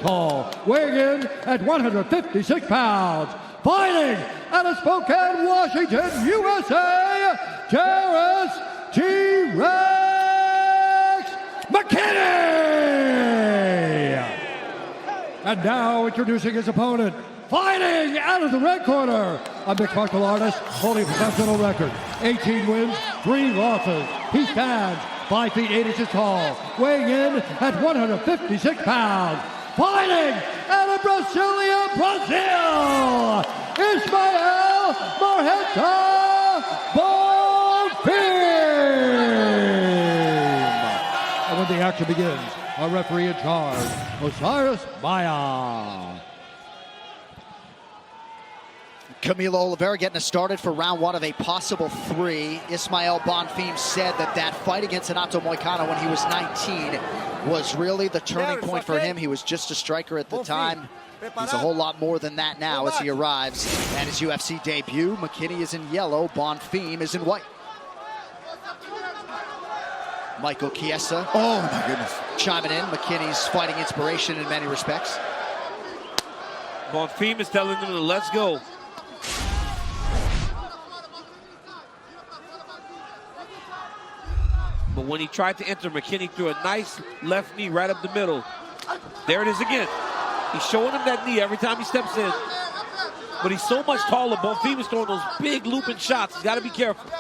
tall, weighing in at 156 pounds, fighting out of Spokane, Washington, USA, Terrence T-Rex Mc-Chinny! And now introducing his opponent, fighting out of the red corner, a mixed martial artist holding a professional record, 18 wins, 3 losses. He stands 5 feet 8 inches tall, weighing in at 156 pounds, fighting out of Brasilia, Brazil, Ismael Marreta Bonfim. And when the action begins, our referee in charge, Osiris Maya. Camilo Oliveira getting us started for round 1 of a possible 3. Ismael Bonfim said that fight against Renato Moicano when he was 19 was really the turning point for him. He was just a striker at the time. He's a whole lot more than that now as he arrives at his UFC debut. Mc-Chinny is in yellow, Bonfim is in white. Michael Chiesa. Oh my goodness. Chiming in, Mc-Chinny's fighting inspiration in many respects. Bonfim is telling them to let's go. But when he tried to enter, Mc-Chinny threw a nice left knee right up the middle. There it is again. He's showing him that knee every time he steps in. But he's so much taller. Bonfim is throwing those big looping shots. He's got to be careful.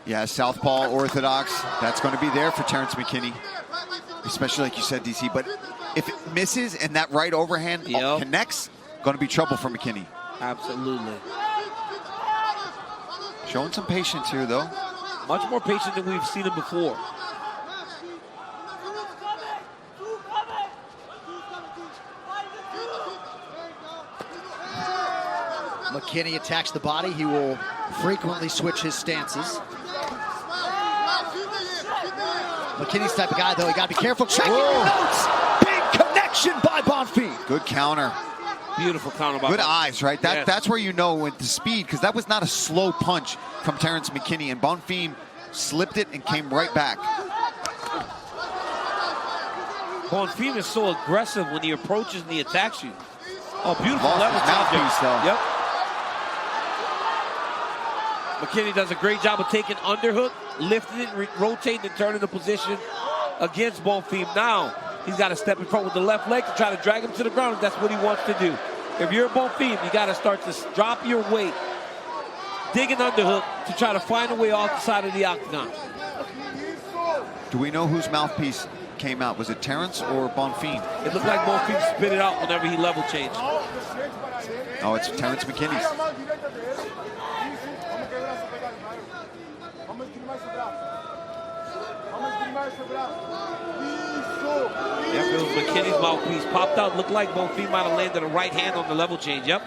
Yeah, southpaw orthodox. That's going to be there for Terrence Mc-Chinny. Especially like you said, DC. But if it misses and that right overhand connects, going to be trouble for Mc-Chinny. Absolutely. Showing some patience here, though. Much more patient than we've seen him before. Mc-Chinny attacks the body. He will frequently switch his stances. Mc-Chinny's type of guy, though, he got to be careful. Checking your notes. Big connection by Bonfim. Good counter. Beautiful counter by Good Bonfim. eyes, right? That's where you know with the speed, because that was not a slow punch from Terrence Mc-Chinny, and Bonfim slipped it and came right back. Bonfim is so aggressive when he approaches and he attacks you. Oh, beautiful Lost level his mouthpiece, though. Yep. Mc-Chinny does a great job of taking underhook, lifting it, rotating and turning the position against Bonfim. Now, he's got to step in front with the left leg to try to drag him to the ground if that's what he wants to do. If you're Bonfim, you got to start to drop your weight, dig an underhook to try to find a way off the side of the octagon. Do we know whose mouthpiece came out? Was it Terrence or Bonfim? It looked like Bonfim spit it out whenever he level changed. Oh, it's Terrence Mc-Chinny's. Yep, it was Mc-Chinny's mouthpiece popped out. Looked like Bonfim might have landed a right hand on the level change. Yep.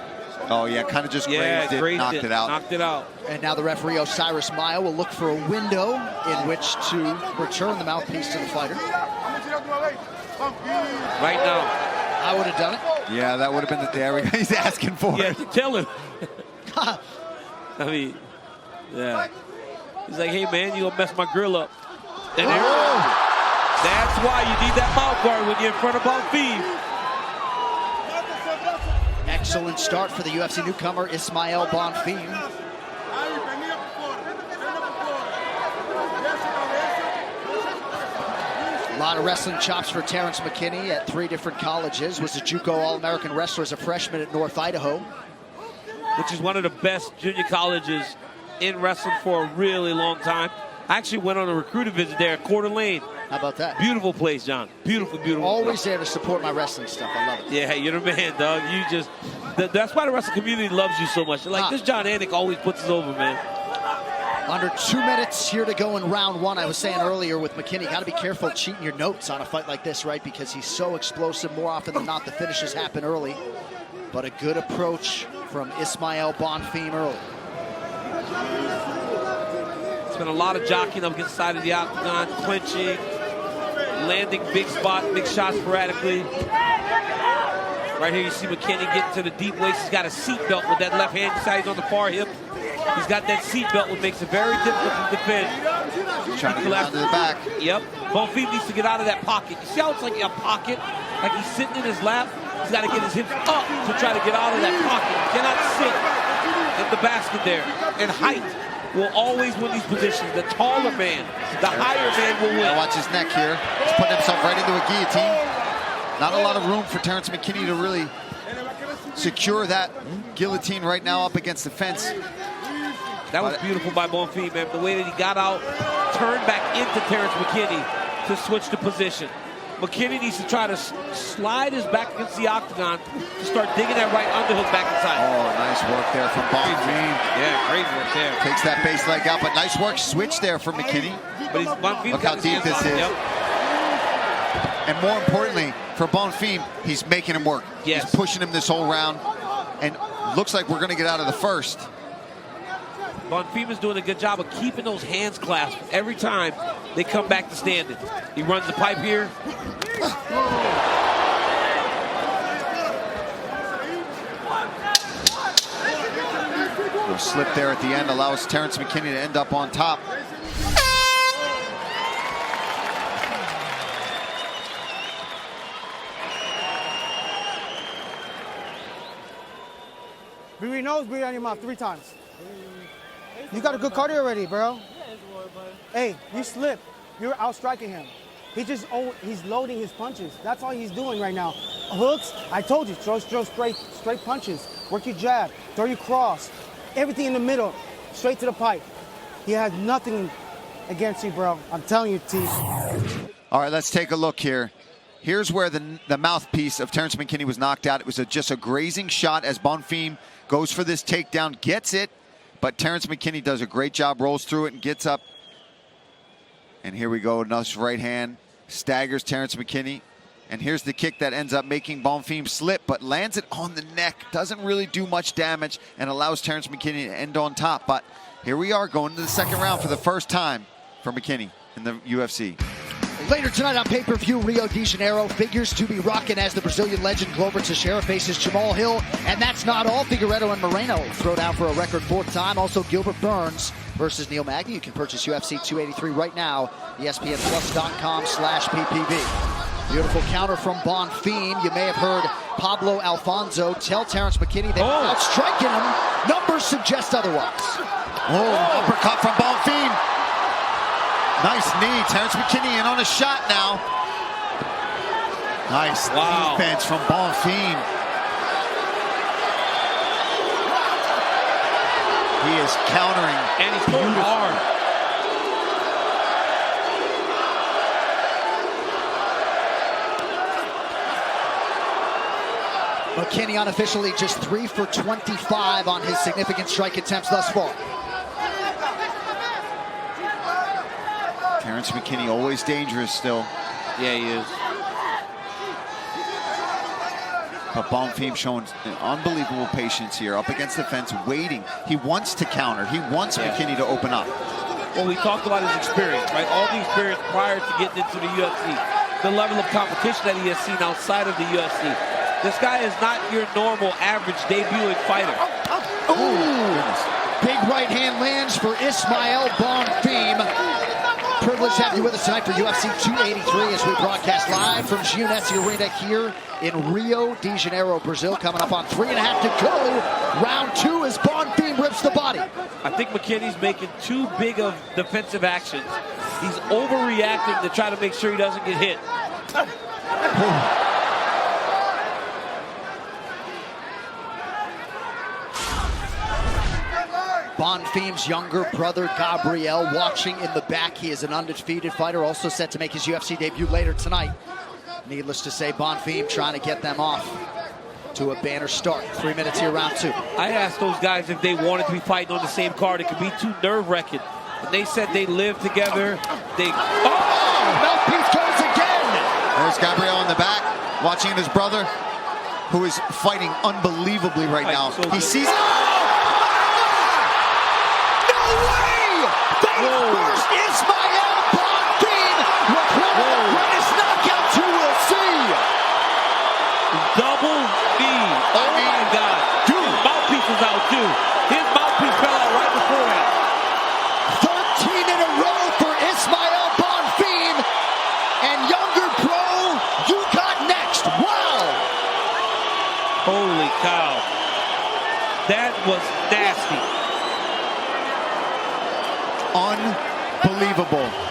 Oh, yeah, kind of just grazed it, knocked it out. Knocked it out. And now the referee, Osiris Maya, will look for a window in which to return the mouthpiece to the fighter. Right now. I would have done it. Yeah, that would have been the there he's asking for Yeah, it. tell him. I mean, yeah. He's like, hey, man, you gonna mess my grill up. And there, that's why you need that mouth guard when you're in front of Bonfim. Excellent start for the UFC newcomer, Ismael Bonfim. A lot of wrestling chops for Terrence Mc-Chinny at 3 different colleges. Was a JUCO All-American wrestler as a freshman at North Idaho. Which is one of the best junior colleges in wrestling for a really long time. I actually went on a recruiting visit there at Coeur d'Alene. How about that? Beautiful place, John. Beautiful, beautiful. Always there to support my wrestling stuff. I love it. Yeah, you're the man, dog. You just, that's why the wrestling community loves you so much. Like, this John Anik always puts us over, man. Under 2 minutes here to go in round 1. I was saying earlier with Mc-Chinny, got to be careful cheating your notes on a fight like this, right? Because he's so explosive. More often than not, the finishes happen early. But a good approach from Ismael Bonfim early. It's been a lot of jockeying up against the side of the octagon, clinching, landing big shots sporadically. Right here you see Mc-Chinny getting to the deep waist. He's got a seat belt with that left hand. He's on the far hip. He's got that seat belt, which makes it very difficult to defend. Trying to get out to the back. Yep. Bonfim needs to get out of that pocket. You see how it's like a pocket? Like he's sitting in his lap? He's He's got to get his hips up to try to get out of that pocket. He cannot sit in the basket there. And height will always win these positions. The taller man, the higher man will win. Now watch his neck here. He's putting himself right into a guillotine. Not a lot of room for Terrence McKinney to really secure that guillotine right now up against the fence. That was beautiful by Bonfim, man. The way that he got out, turned back into Terrence McKinney to switch the position. McKinney needs to try to slide his back against the octagon to start digging that right underhook back inside. Oh, nice work there from Bonfim. Yeah, great work there. Takes that base leg out, but nice work switch there from McKinney. But look how deep this is. Yep. And more importantly, for Bonfim, he's making him work. Yes. He's pushing him this whole round. And looks like we're going to get out of the first. Bonfim is doing a good job of keeping those hands clasped every time they come back to standing. He runs the pipe here. Little slip there at the end allows Terrence McKinney to end up on top. Breathe your nose, breathe out your mouth 3 times. You got a good cardio already, bro. Hey, you slipped. You're outstriking him. He's loading his punches. That's all he's doing right now. Hooks, I told you, throw straight punches. Work your jab, throw your cross. Everything in the middle, straight to the pipe. He has nothing against you, bro. I'm telling you, T. All right, let's take a look here. Here's where the mouthpiece of Terrence McKinney was knocked out. It was just a grazing shot as Bonfim goes for this takedown, gets it, but Terrence McKinney does a great job, rolls through it and gets up. And here we go, nice right hand, staggers Terrence McKinney. And here's the kick that ends up making Bonfim slip, but lands it on the neck. Doesn't really do much damage and allows Terrence McKinney to end on top. But here we are going to the second round for the first time for McKinney in the UFC. Later tonight on pay-per-view, Rio de Janeiro figures to be rocking as the Brazilian legend Glover Teixeira faces Jamal Hill. And that's not all. Figueiredo and Moreno throw down for a record 4th time. Also, Gilbert Burns versus Neil Magny. You can purchase UFC 283 right now. ESPNplus.com/PPV. Beautiful counter from Bonfim. You may have heard Pablo Alfonso tell Terrence McKinney that without striking him, numbers suggest otherwise. Oh, uppercut from Bonfim. Nice knee. Terrence McKinney in on a shot now. Nice defense from Bonfim. He is countering. And he's going hard. McKinney unofficially just 3 for 25 on his significant strike attempts thus far. Terrence McKinney always dangerous still. Yeah, he is. But Bonfim showing unbelievable patience here, up against the fence, waiting. He wants to counter. He wants McKinney to open up. Well, we talked about his experience, right? All the experience prior to getting into the UFC. The level of competition that he has seen outside of the UFC. This guy is not your normal average debuting fighter. Big right hand lands for Ismael Bonfim. Privileged to have you with us tonight for UFC 283 as we broadcast live from Giunetti Arena here in Rio de Janeiro, Brazil. Coming up on 3.5 to go. Round 2 as Bonfim rips the body. I think McKinney's making too big of defensive actions. He's overreacting to try to make sure he doesn't get hit. Bonfim's younger brother, Gabriel, watching in the back. He is an undefeated fighter, also set to make his UFC debut later tonight. Needless to say, Bonfim trying to get them off to a banner start. 3 minutes here, round 2. I asked those guys if they wanted to be fighting on the same card. It could be too nerve-wracking. And they said they live together. Mouthpiece goes again! There's Gabriel in the back, watching his brother, who is fighting unbelievably right now. So he sees... First, Ismael Bonfim with one of the greatest knockouts you will see. Double knee. Oh my God. Dude, his mouthpiece was out too. His mouthpiece fell out right before that. 13 in a row for Ismael Bonfim. And younger bro, you got next. Wow. Holy cow. That was nasty. Unbelievable.